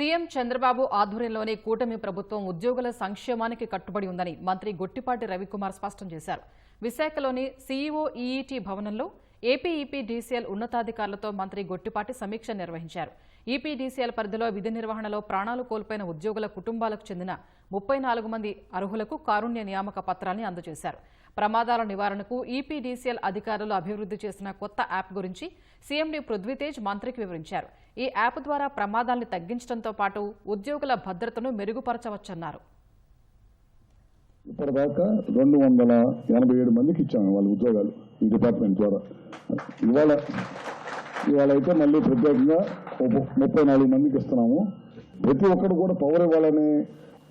CM Chandrababu ఆధ్వర్యంలోనే కూటమి ప్రభుత్వం ఉద్యోగుల సంక్షేమానికి కట్టుబడి ఉందని మంత్రి గొట్టిపాటి రవికుమార్ స్పష్టం చేశారు. విశాఖలోని సీఈఓ ఈఈటీ భవనంలో ఏపీ ఈపీడీసీఎల్ ఉన్నతాధికారులతో మంత్రి గొట్టిపాటి సమీక్ష నిర్వహించారు. ఈపీడీసీఎల్ పరిధిలో విధి నిర్వహణలో ప్రాణాలు కోల్పోయిన ఉద్యోగుల కుటుంబాలకు చెందిన 34 మంది అర్హులకు కారుణ్య నియామక పత్రాన్ని అందజేశారు. ప్రమాదాల నివారణకు ఈపీడీసీఎల్ అధికారులు అభివృద్ధి చేసిన కొత్త యాప్ గురించి సీఎండీ పృథ్వీతేజ్ మంత్రికి వివరించారు. ఈ యాప్ ద్వారా ప్రమాదాల్ని తగ్గించడంతో పాటు ఉద్యోగుల భద్రతను మెరుగుపరచవచ్చన్నారు. ఇప్పటిదాకా 287 మందికి ఇచ్చాము వాళ్ళ ఉద్యోగాలు ఈ డిపార్ట్మెంట్ ద్వారా. ఇవాళ అయితే మళ్ళీ ప్రత్యేకంగా 34 మందికి ఇస్తున్నాము. ప్రతి ఒక్కరు కూడా పవర్ ఇవ్వాలనే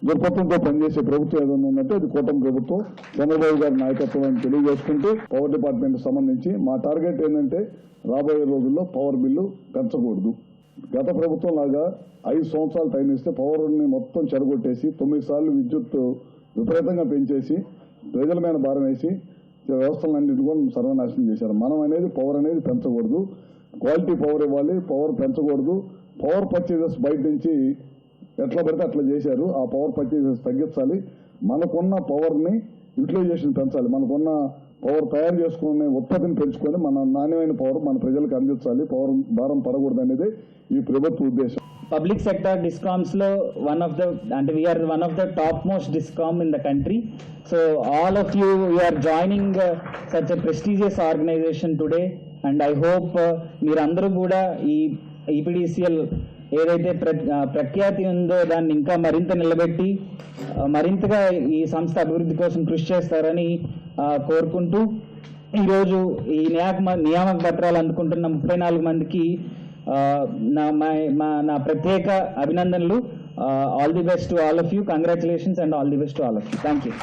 దృక్పథంతో పనిచేసే ప్రభుత్వం ఏదైనా ఉందంటే అది కూటమి ప్రభుత్వం, చంద్రబాబు గారి నాయకత్వం అని తెలియజేసుకుంటూ పవర్ డిపార్ట్మెంట్ సంబంధించి మా టార్గెట్ ఏంటంటే రాబోయే రోజుల్లో పవర్ బిల్లు పెంచకూడదు. గత ప్రభుత్వం లాగా 5 సంవత్సరాలు టైం ఇస్తే పవర్ని మొత్తం చెడగొట్టేసి 9 సార్లు విద్యుత్ విపరీతంగా పెంచేసి ప్రజల మీద భారం వేసి వ్యవస్థలన్నింటినీ కూడా సర్వనాశనం చేశారు. మనం అనేది పవర్ అనేది పెంచకూడదు, క్వాలిటీ పవర్ ఇవ్వాలి, పవర్ పెంచకూడదు. పవర్ పర్చేజెస్ బయట నుంచి ఎట్లా పడితే అట్లా చేశారు. ఆ పవర్ పర్చేజెస్ తగ్గించాలి, మనకున్న పవర్ని యూటిలైజేషన్ పెంచాలి, మనకున్న పవర్ తయారు చేసుకునే ఉత్పత్తిని పెంచుకొని మన నాణ్యమైన పవర్ మన ప్రజలకు అందించాలి, పవర్ భారం పడకూడదు అనేది ఈ ప్రభుత్వ ఉద్దేశం. Public sector discoms lo we are one of the topmost discom in the country. So all of you are joining such a prestigious organization today, and I hope meerandaru kuda ee EPDCL ఏదైతే ప్రఖ్యాతి ఉందో దాన్ని ఇంకా మరింత నిలబెట్టి మరింతగా ఈ సంస్థ అభివృద్ధి కోసం కృషి చేస్తారని కోరుకుంటూ ఈరోజు ఈ నియామక పత్రాలు అందుకుంటున్న 34 మందికి నా ప్రత్యేక అభినందనలు. All the best to all of you, congratulations and all the best to all of you. Thank you.